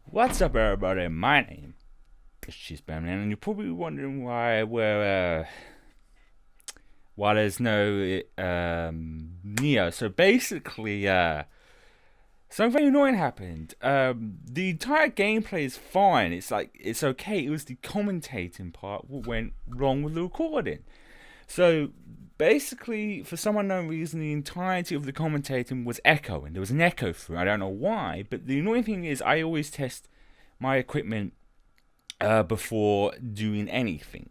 What's up, everybody? My name is Cheesebellamy, and you're probably wondering why there's no Nioh. So basically, something very annoying happened. The entire gameplay is fine. It's okay. It was the commentating part what went wrong with the recording. So basically, for some unknown reason, the entirety of the commentating was echoing. There was an echo through. I don't know why, but the annoying thing is, I always test my equipment before doing anything,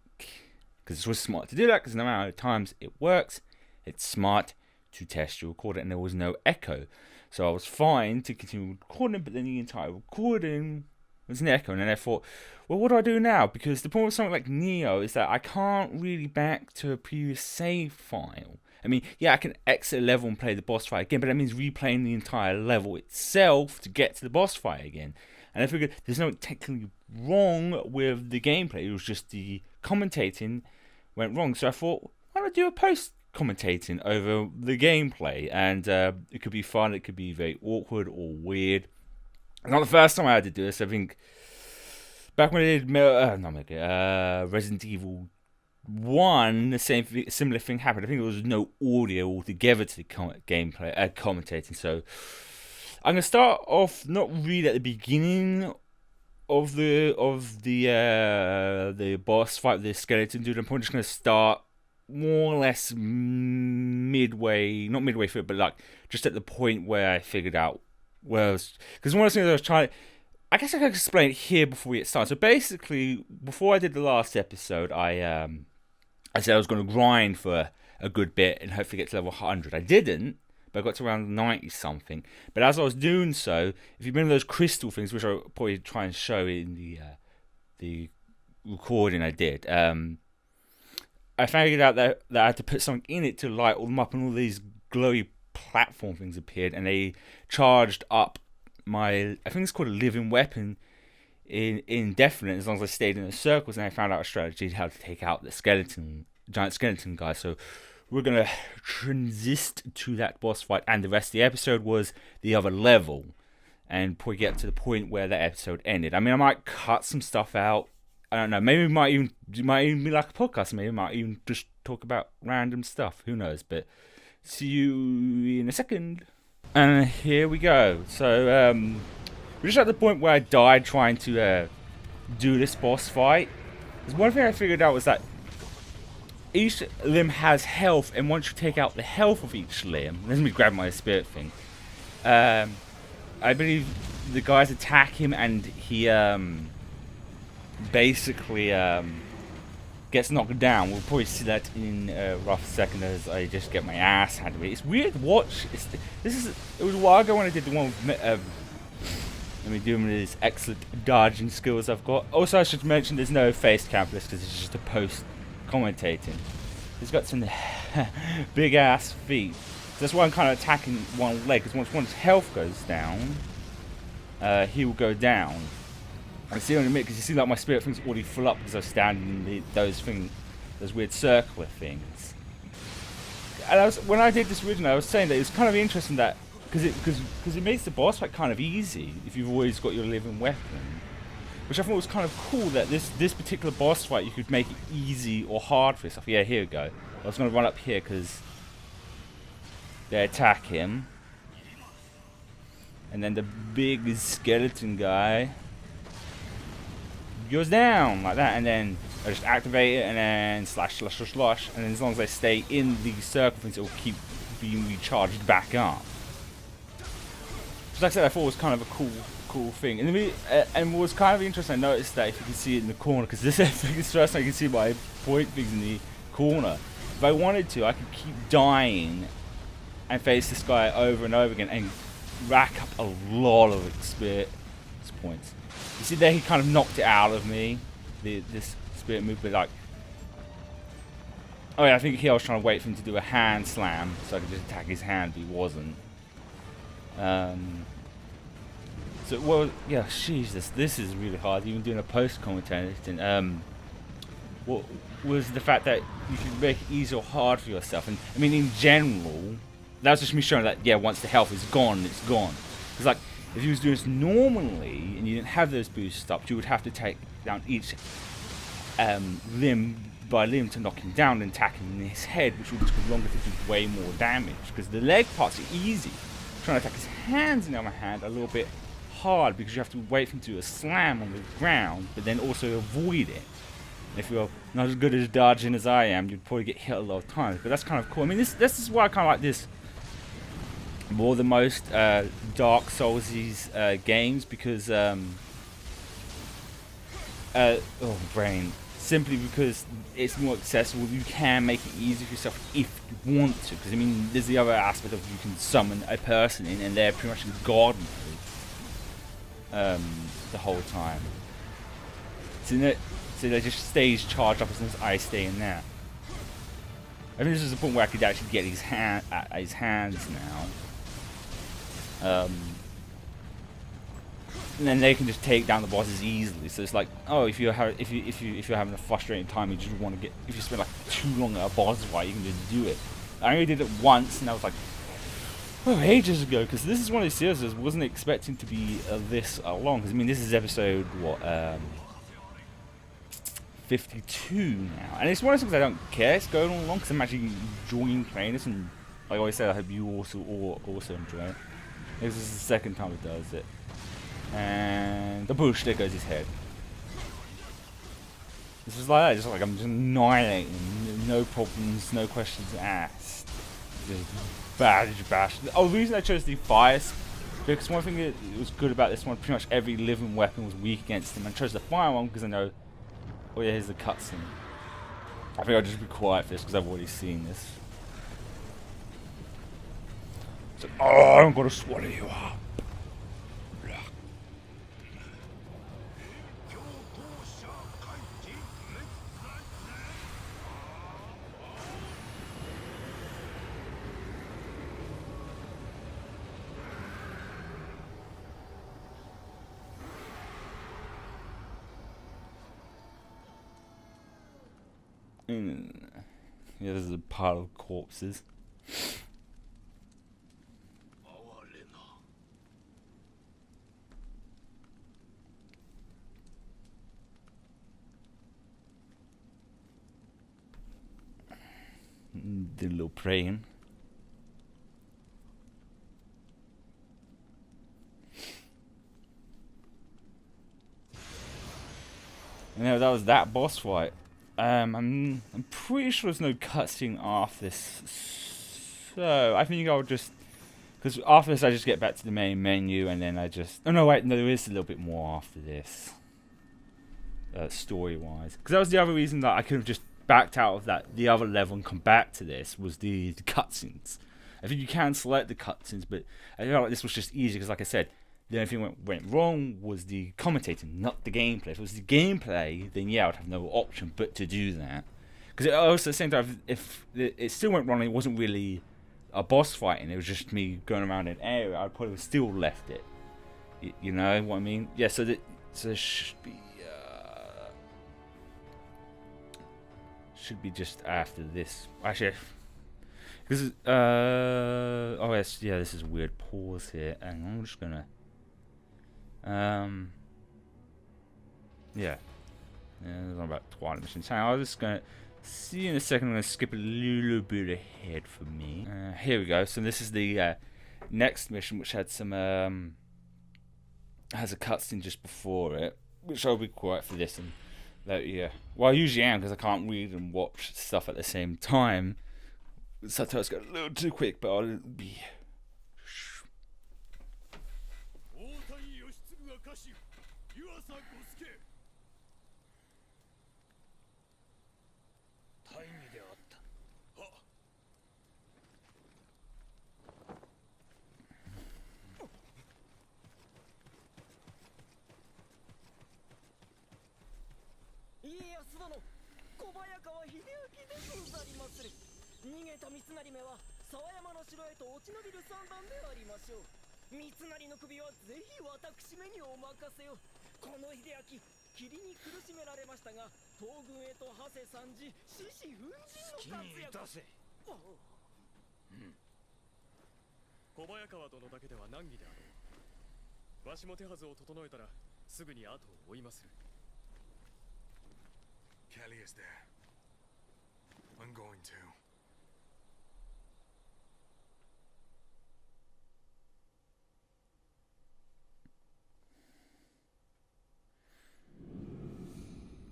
because it was smart to do that. Because no matter how many times it works, it's smart to test your recording, and there was no echo. So I was fine to continue recording, but then the entire recording was an echo, and then I thought, well, what do I do now? Because the problem with something like Nioh is that I can't really back to a previous save file. I mean, yeah, I can exit a level and play the boss fight again, but that means replaying the entire level itself to get to the boss fight again. And I figured there's no technically wrong with the gameplay. It was just the commentating went wrong. So I thought, why not do a post commentating over the gameplay? And it could be fun. It could be very awkward or weird. Not the first time I had to do this. I think back when I did Resident Evil 1, the similar thing happened. I think there was no audio altogether to the gameplay commentating. So I'm gonna start off not really at the beginning of the boss fight with the skeleton dude. I'm probably just gonna start more or less midway, not midway through, but like just at the point where I figured out because one of the things I was trying. I guess I can explain it here before we get started. So basically, before I did the last episode, I said I was going to grind for a good bit and hopefully get to level 100. I didn't, but I got to around 90 something. But as I was doing so, if you've been in those crystal things, which I'll probably try and show in the recording I did, I figured out that I had to put something in it to light all them up, and all these glowy platform things appeared, and they charged up my, I think it's called a living weapon, indefinite, as long as I stayed in the circles. And I found out a strategy how to take out the giant skeleton guy. So we're gonna transist to that boss fight, and the rest of the episode was the other level, and probably get to the point where that episode ended. I mean, I might cut some stuff out. I don't know. Maybe it might even be like a podcast. Maybe it might even just talk about random stuff. Who knows? But see you in a second. And here we go. So we're just at the point where I died trying to do this boss fight. There's one thing I figured out was that each limb has health, and once you take out the health of each limb, let me grab my spirit thing. I believe the guys attack him, and he basically gets knocked down. We'll probably see that in a rough second as I just get my ass handed to me. It's weird to watch. It was a while ago when I did the one with let me do these excellent dodging skills I've got. Also, I should mention there's no face cam for this because it's just a post commentating. He's got some big ass feet. So that's why I'm kind of attacking one leg, because once one's health goes down, he will go down. I see in a minute, because you see like my spirit thing's already full up because I was standing in those weird circular things. And when I did this originally, I was saying that it was kind of interesting that because it makes the boss fight kind of easy if you've always got your living weapon, which I thought was kind of cool that this particular boss fight you could make it easy or hard for yourself. Yeah, here we go. I was going to run up here because they attack him, and then the big skeleton guy goes down like that, and then I just activate it and then slash, and then as long as I stay in the circle things, it will keep being recharged back up. Just like I said, I thought it was kind of a cool thing. And what was kind of interesting, I noticed that if you can see it in the corner, because this is the first time you can see my point things in the corner. If I wanted to, I could keep dying and face this guy over and over again and rack up a lot of experience points. You see there, he kind of knocked it out of me, this spirit move, but like, oh yeah, I think here I was trying to wait for him to do a hand slam so I could just attack his hand, but he wasn't. So, well, yeah, Jesus, this is really hard, even doing a post-commentating. What was the fact that you can make it easy or hard for yourself, and I mean, in general, that's just me showing that, yeah, once the health is gone, it's gone. Because like, If you was doing this normally and you didn't have those boost ups, you would have to take down each limb by limb to knock him down and attack him in his head, which would take longer to do way more damage. Because the leg parts are easy. Trying to attack his hands, on the other hand, a little bit hard because you have to wait for him to do a slam on the ground, but then also avoid it. If you're not as good at dodging as I am, you'd probably get hit a lot of times. But that's kind of cool. I mean, this is why I kind of like this more than most Dark Souls' games, because oh brain. Simply because it's more accessible, you can make it easy for yourself if you want to. Because I mean, there's the other aspect of you can summon a person in, and they're pretty much in God mode the whole time. So they just stays charged up as long as I stay in there. I think this is the point where I could actually get his hands now. And then they can just take down the bosses easily. So it's like, oh, if you're having a frustrating time, you just want to get. If you spend like too long at a boss fight, you can just do it. I only did it once, and I was like, oh, ages ago. Because this is one of these series I wasn't expecting to be this long. Because I mean, this is episode what 52 now, and it's one of those things I don't care. It's going on long because I'm actually enjoying playing this, and like I always said, I hope you also enjoy it. This is the second time it does it. And the bush, there goes his head. This is like that, just like I'm just annihilating, no problems, no questions asked. Just bash. Oh, the reason I chose the fire, because one thing that was good about this one, pretty much every living weapon was weak against him. I chose the fire one because I know, oh yeah, here's the cutscene. I think I'll just be quiet for this because I've already seen this. It's like, oh, I'm gonna swallow you up. Yeah, this is a pile of corpses. Did a little praying. And that was that boss fight. I'm pretty sure there's no cutscene after this, so I think I'll just, because after this I just get back to the main menu and then I just, oh no wait, no, there is a little bit more after this, story wise, because that was the other reason that I could have just backed out of the other level and come back to this, was the cutscenes. I think you can select the cutscenes, but I felt like this was just easy because, like I said, the only thing that went wrong was the commentating, not the gameplay. If it was the gameplay, then yeah, I would have no option but to do that. Because also at the same time, if it still went wrong, it wasn't really a boss fighting. It was just me going around an area. I'd probably still left it. You know what I mean? Yeah. So there should be just after this. Actually, because oh yes, yeah. This is a weird pause here, and I'm just gonna. Yeah, there's about 20 missions. I was just gonna see you in a second. I'm gonna skip a little bit ahead for me. Here we go. So this is the next mission, which had some has a cutscene just before it, which I'll be quiet for this. And yeah, well, I usually am because I can't read and watch stuff at the same time. Sometimes go a little too quick, but I'll be. わしも手はずを整えたらすぐに後を追いまする。 Kelly is there. I'm going to.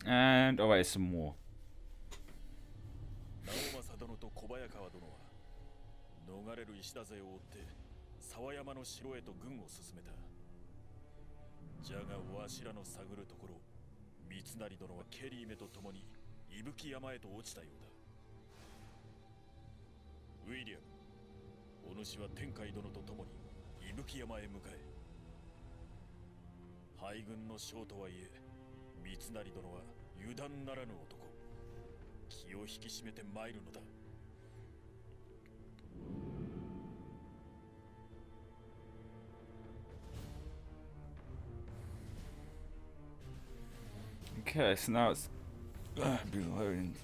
And oh wait, some more. 直政殿と小早川殿は逃れる石田勢を追って沢山の城へと軍を進めた。じゃがわしらの探るところ、三成殿はケリーめと共に伊吹山へと落ちたようだ。ウィリアム、お主は天海殿と共に伊吹山へ向かえ。敗軍の将とはいえ、三成殿は油断ならぬ男。気を引き締めて参るのだ。 Okay, so now it's reloading.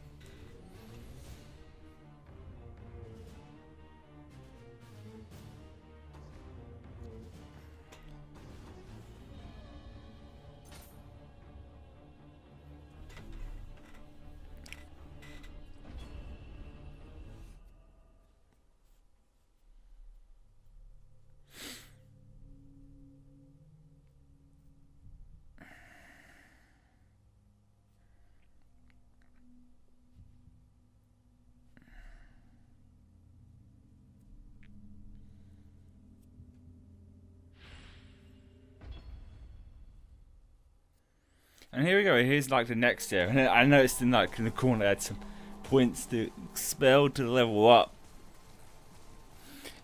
And here we go, here's like the next area. And I noticed in like in the corner I had some points to expel to level up.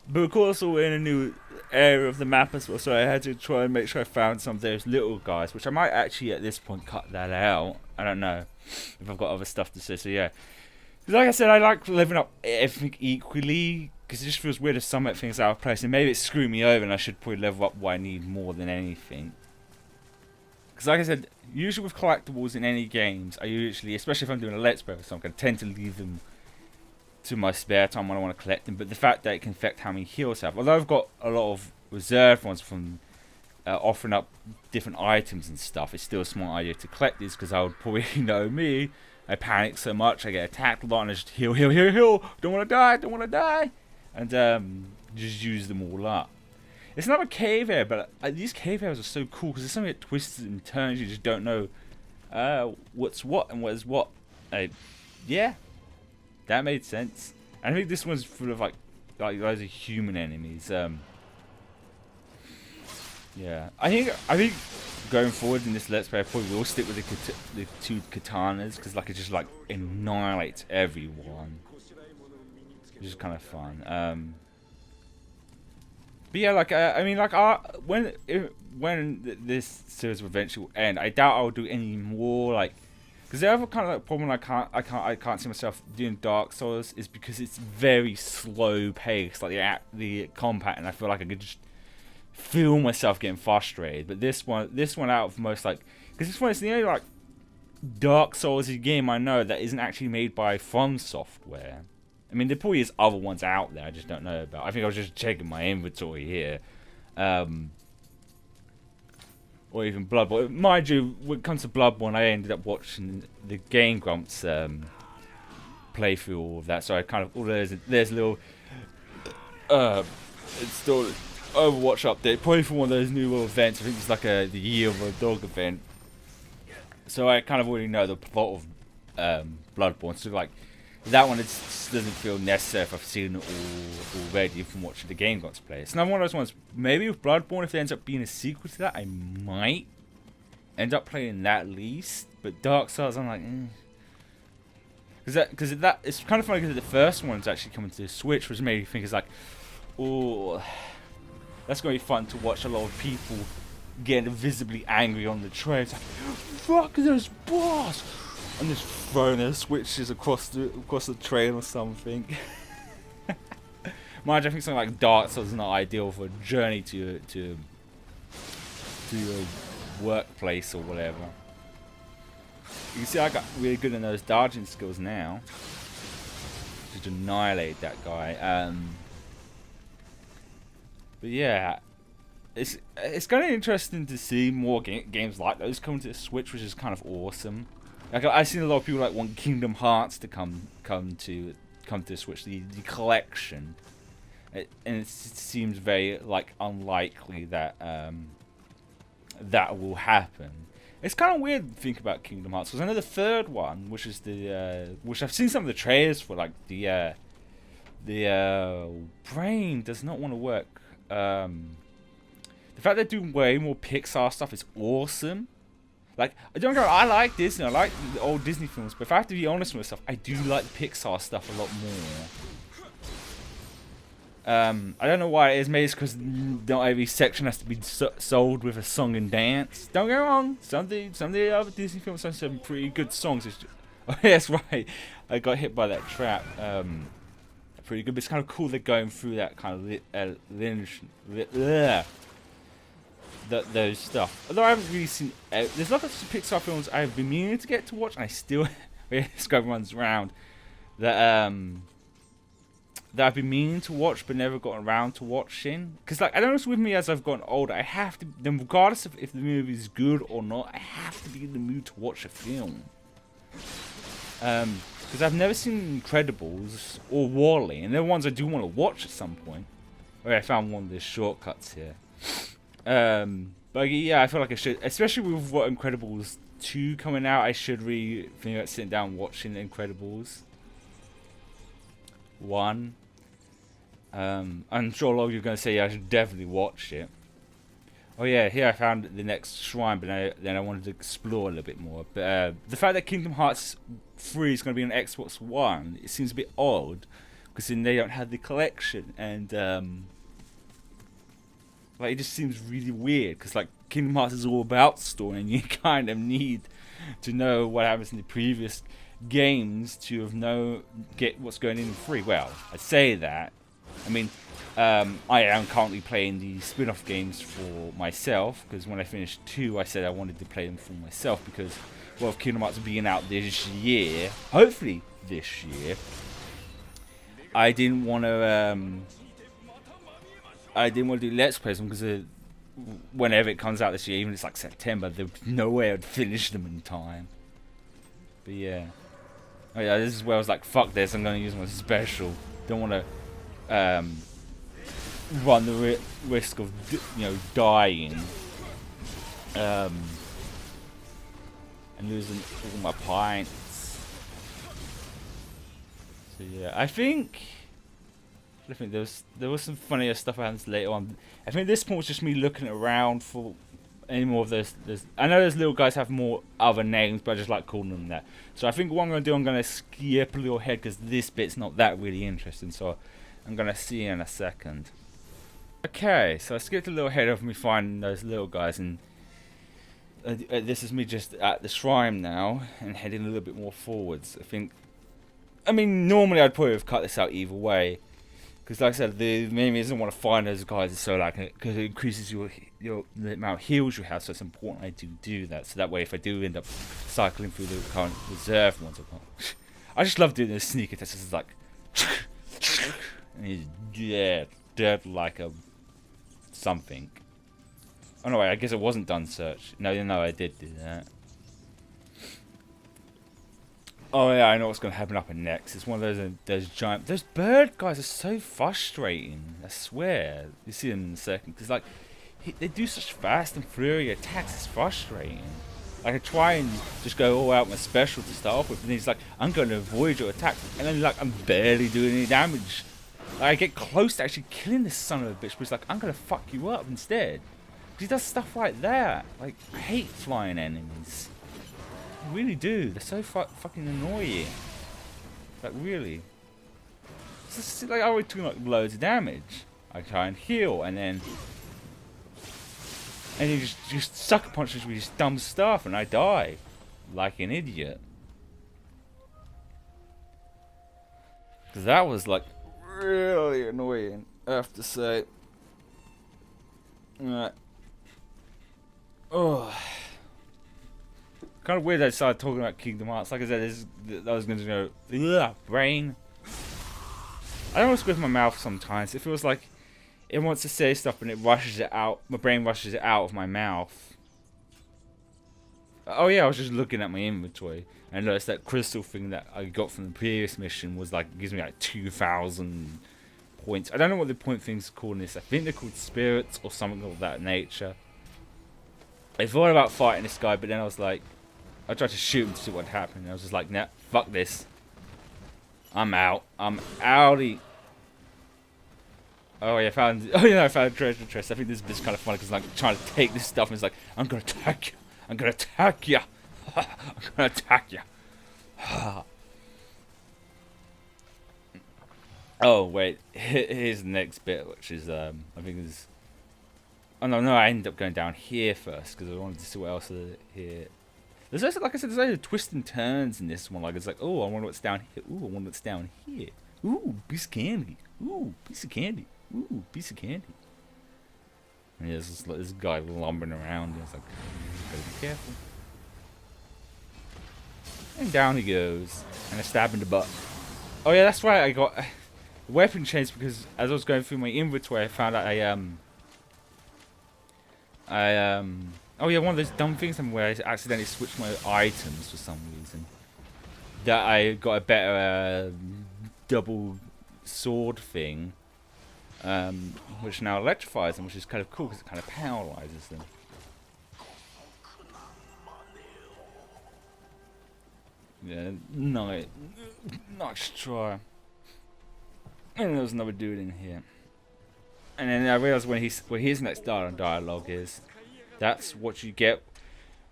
But of course we're in a new area of the map as well, so I had to try and make sure I found some of those little guys, which I might actually at this point cut that out. I don't know if I've got other stuff to say, so yeah. Like I said, I like leveling up everything equally, because it just feels weird if some things are out of place, and maybe it's screwing me over and I should probably level up what I need more than anything. Because like I said, usually with collectibles in any games, I usually, especially if I'm doing a let's play or something, I tend to leave them to my spare time when I want to collect them. But the fact that it can affect how many heals I have, although I've got a lot of reserved ones from offering up different items and stuff, it's still a smart idea to collect these, because I would probably know me. I panic so much, I get attacked a lot, and I just heal, don't want to die, and just use them all up. It's not a cave area, but these cave areas are so cool because there's something that twists and turns. You just don't know what's what and what is what. Yeah, that made sense. And I think this one's full of like loads of human enemies. Yeah, I think going forward in this let's play, I probably will stick with the two katanas, because like it just like annihilates everyone, which is kind of fun. But yeah, like I mean, like when this series will eventually end, I doubt I'll do any more, like, because the other kind of like problem I can't see myself doing Dark Souls is because it's very slow paced, like the combat, and I feel like I could just feel myself getting frustrated. But this one out of most, like, because this one is the only like Dark Souls game I know that isn't actually made by From Software. I mean, there probably is other ones out there I just don't know about. I think I was just checking my inventory here. Or even Bloodborne. Mind you, when it comes to Bloodborne, I ended up watching the Game Grumps playthrough of that. So I kind of... there's a little... installed Overwatch update. Probably for one of those new little events. I think it's like the Year of a Dog event. So I kind of already know the plot of Bloodborne. So like... that one just doesn't feel necessary if I've seen it all already from watching the Game Grumps play. It's another one of those ones, maybe with Bloodborne, if there ends up being a sequel to that, I might end up playing that at least. But Dark Souls, I'm like, Because that, it's kind of funny because the first one's actually coming to the Switch, which made me think it's like, oh, that's going to be fun to watch a lot of people getting visibly angry on the train. It's like, fuck this boss! And just throwing their switches across the train or something. Mind you, I think something like Dark Souls is not ideal for a journey to your workplace or whatever. You can see I got really good in those dodging skills now. Just annihilate that guy. But yeah, it's kind of interesting to see more games like those come to the Switch, which is kind of awesome. Like I've seen a lot of people like want Kingdom Hearts to come to the Switch, the collection, and it seems very like unlikely that that will happen. It's kind of weird to think about Kingdom Hearts because I know the third one, which is the which I've seen some of the trailers for, like the brain does not want to work. The fact they're doing way more Pixar stuff is awesome. Like, I like Disney, I like the old Disney films, but if I have to be honest with myself, I do like Pixar stuff a lot more. I don't know why it is. Maybe it's because not every section has to be sold with a song and dance. Don't get me wrong, some of the other Disney films have some pretty good songs. Oh, yeah, that's right. I got hit by that trap. Pretty good, but it's kind of cool they're going through that kind of those stuff. Although I haven't really seen, there's lots of Pixar films I've been meaning to get to watch, and I still, this guy runs around that that I've been meaning to watch but never gotten around to watching. Because like I don't know, it's with me as I've gotten older. I have to, then regardless of if the movie is good or not, I have to be in the mood to watch a film. Because I've never seen Incredibles or Wall-E, and they're ones I do want to watch at some point. Okay, I found one of the shortcuts here. But yeah, I feel like I should, especially with what Incredibles 2 coming out, I should really think about sitting down watching Incredibles 1. I'm sure a lot of you are going to say, yeah, I should definitely watch it. Oh yeah, here I found the next shrine, but then I wanted to explore a little bit more. But the fact that Kingdom Hearts 3 is going to be on Xbox One, it seems a bit odd, because then they don't have the collection, and like it just seems really weird, because like Kingdom Hearts is all about story, and you kind of need to know what happens in the previous games to get what's going in 3. Well, I say that, I mean, I am currently playing the spin-off games for myself, because when I finished 2, I said I wanted to play them for myself, because, well, if Kingdom Hearts being out this year, hopefully this year, I didn't want to do Let's Plays them, because whenever it comes out this year, even if it's like September, there's no way I'd finish them in time. But yeah. Oh yeah, this is where I was like, fuck this, I'm going to use my special. Don't want to run the risk of dying and losing all my pints. So yeah, I think there was some funnier stuff I had later on. I think this point was just me looking around for any more of those. I know those little guys have more other names, but I just like calling them that. So I think what I'm going to do, I'm going to skip a little ahead, because this bit's not that really interesting. So I'm going to see you in a second. Okay, so I skipped a little ahead of me finding those little guys, and this is me just at the shrine now and heading a little bit more forwards. I mean, normally I'd probably have cut this out either way, because like I said, the main reason I want to find those guys is so like, because it increases the amount of heals you have, so it's important I do that. So that way, if I do end up cycling through the current reserve ones, I just love doing those sneak attacks. It's like, and he's dead like a something. Oh no, wait, I guess it wasn't done search. No, I did do that. Oh yeah, I know what's going to happen up next. It's one of those giant... Those bird guys are so frustrating. I swear. You see them in a second. Because like, they do such fast and flurry attacks. It's frustrating. Like I try and just go all out my special to start off with. And he's like, I'm going to avoid your attack. And then like, I'm barely doing any damage. Like, I get close to actually killing this son of a bitch. But he's like, I'm going to fuck you up instead. He does stuff like that. Like, I hate flying enemies. I really do. They're so fucking annoying. Like, really. It's just, like, I always do like loads of damage. I try and heal, and then he just sucker punches me with this dumb stuff, and I die like an idiot. Cause that was like really annoying, I have to say. Alright. Oh. Kind of weird that I started talking about Kingdom Hearts. Like I said, I was going to go, brain. I don't want to squiff my mouth sometimes. It feels like it wants to say stuff and it rushes it out. My brain rushes it out of my mouth. Oh yeah, I was just looking at my inventory and noticed that crystal thing that I got from the previous mission was like, gives me like 2,000 points. I don't know what the point thing's called in this. I think they're called spirits or something of that nature. I thought about fighting this guy, but then I was like, I tried to shoot him to see what happened. I was just like, nah, fuck this. I'm out. I'm outie. Oh yeah, I found a treasure chest. I think this is kind of funny because like trying to take this stuff and it's like, I'm gonna attack you. I'm gonna attack you. I'm gonna attack you. Oh wait, here's the next bit, which is I think is. Oh no, I ended up going down here first because I wanted to see what else is here. There's also, like I said, there's also twists and turns in this one. Like it's like, oh, I wonder what's down here. Ooh, I wonder what's down here. Ooh, piece of candy. Ooh, piece of candy. Ooh, piece of candy. And yeah, this guy lumbering around. And it's like, gotta be careful. And down he goes, and I stab him in the butt. Oh yeah, that's right. I got the weapon changed because as I was going through my inventory, I found out oh yeah, one of those dumb things where I accidentally switched my items for some reason. That I got a better double sword thing, which now electrifies them, which is kind of cool because it kind of paralyzes them. Yeah, nice try. And there was another dude in here. And then I realized when his next dialogue is, that's what you get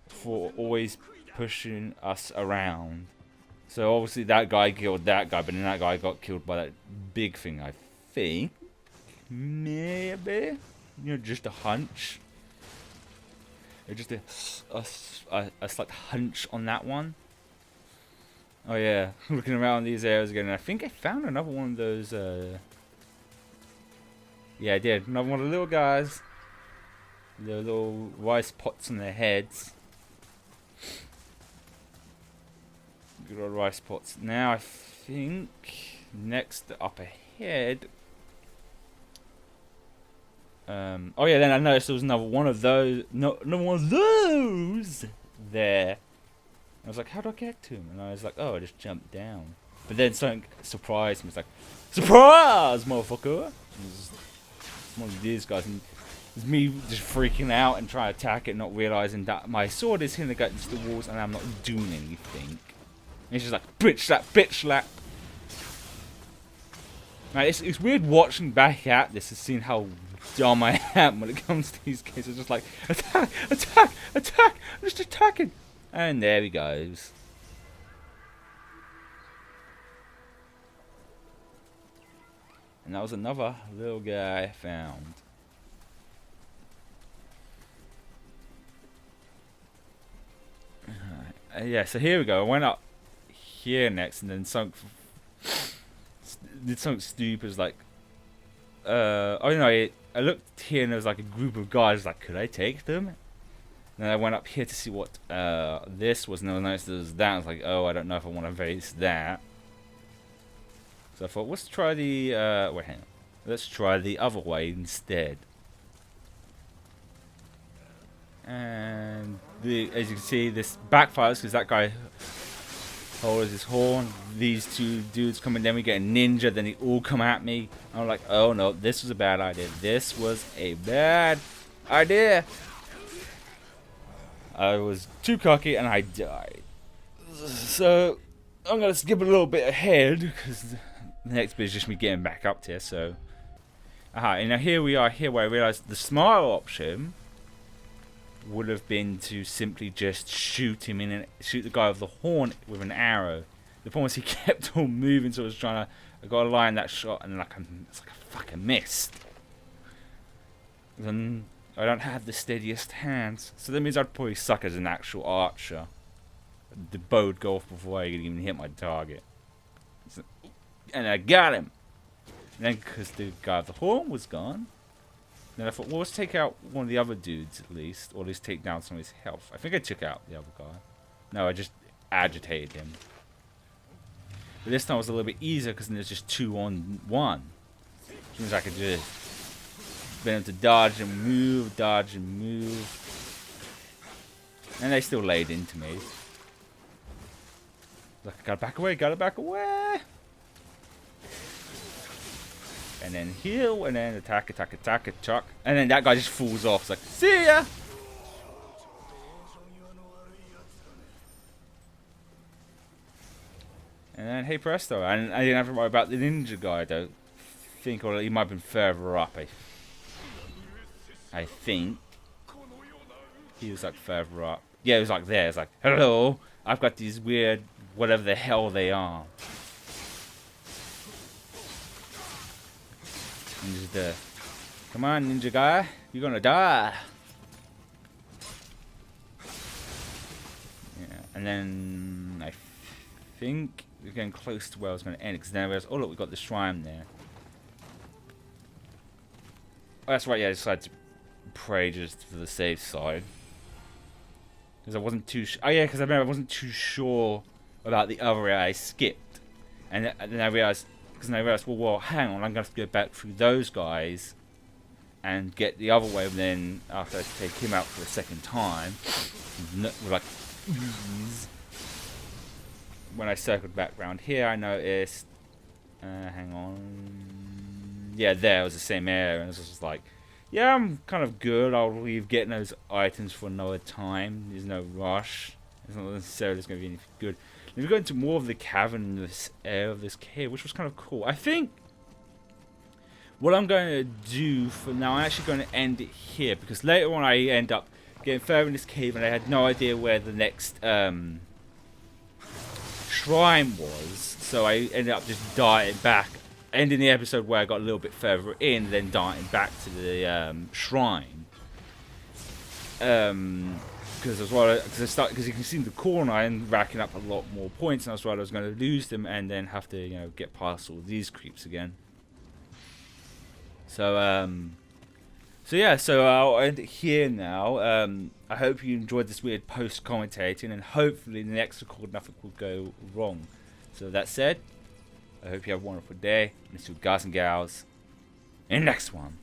for always pushing us around. So obviously that guy killed that guy, but then that guy got killed by that big thing, I think. Maybe? You know, just a hunch. Just a slight hunch on that one. Oh yeah, looking around these areas again, and I think I found another one of those, yeah, I did. Another one of the little guys. The little rice pots on their heads. Good old rice pots. Now I think next up ahead. Oh yeah, then I noticed there was another one of those. No, another one of those there. I was like, how do I get to him? And I was like, oh, I just jumped down. But then something surprised me. It's like, surprise, motherfucker! One of these guys. And it's me just freaking out and trying to attack it, not realizing that my sword is hitting against the walls and I'm not doing anything. And it's just like, bitch slap, bitch slap. Now, it's weird watching back at this and seeing how dumb I am when it comes to these games. It's just like, attack, attack, attack, I'm just attacking. And there he goes. And that was another little guy I found. Yeah, so here we go. I went up here next and then did something stupid. It's like, oh no, I looked here and there was like a group of guys. Like, could I take them? And then I went up here to see what this was, and I noticed there was that. I was like, oh, I don't know if I want to face that. So I thought, let's try the wait, hang on. Let's try the other way instead. And as you can see, this backfires because that guy holds his horn. These two dudes come in, then we get a ninja, then they all come at me. I'm like, oh no, this was a bad idea. This was a bad idea. I was too cocky and I died. So I'm gonna skip a little bit ahead because the next bit is just me getting back up here. So, and now here we are here where I realized the smarter option would have been to simply just shoot him shoot the guy with the horn with an arrow. The point was he kept on moving, so I was trying to. I got to line that shot, and it's like a fucking missed. Then I don't have the steadiest hands, so that means I'd probably suck as an actual archer. The bow would go off before I could even hit my target. So, and I got him. And then, because the guy with the horn was gone, then I thought, well, let's take out one of the other dudes at least, or at least take down some of his health. I think I took out the other guy. No, I just agitated him. But this time it was a little bit easier because there's just 2 on 1. Which means I could just been able to dodge and move, dodge and move. And they still laid into me. Like, gotta back away, gotta back away. And then heal, and then attack, attack, attack, attack. And then that guy just falls off. It's like, see ya! And then, hey presto. And I didn't have to worry about the ninja guy, I don't think. Or he might have been further up. I think. He was like further up. Yeah, it was like there. It's like, hello, I've got these weird, whatever the hell they are. And just come on, ninja guy, you're gonna die. Yeah, and then I think we're getting close to where I was gonna end, because then I realized, oh look, we got the shrine there. Oh, that's right. Yeah, I decided to pray just for the safe side. Because I wasn't too oh yeah, because I remember I wasn't too sure about the other area I skipped. And then I realized, well, hang on, I'm going to have to go back through those guys and get the other way. And then after I take him out for a second time, with like ease, when I circled back around here, I noticed, hang on, yeah, there was the same area, and it was just like, yeah, I'm kind of good. I'll leave getting those items for another time. There's no rush. It's not necessarily going to be anything good. Then we go into more of the cavernous air of this cave, which was kind of cool. I think what I'm going to do for now, I'm actually going to end it here, because later on I end up getting further in this cave and I had no idea where the next shrine was. So I ended up just dying back. Ending the episode where I got a little bit further in, then darting back to the shrine. Because you can see in the corner I'm racking up a lot more points, and I was worried I was going to lose them and then have to, you know, get past all these creeps again. So yeah, so I'll end it here now. I hope you enjoyed this weird post-commentating, and hopefully in the next record nothing will go wrong. So that said, I hope you have a wonderful day. And see you guys and gals in the next one.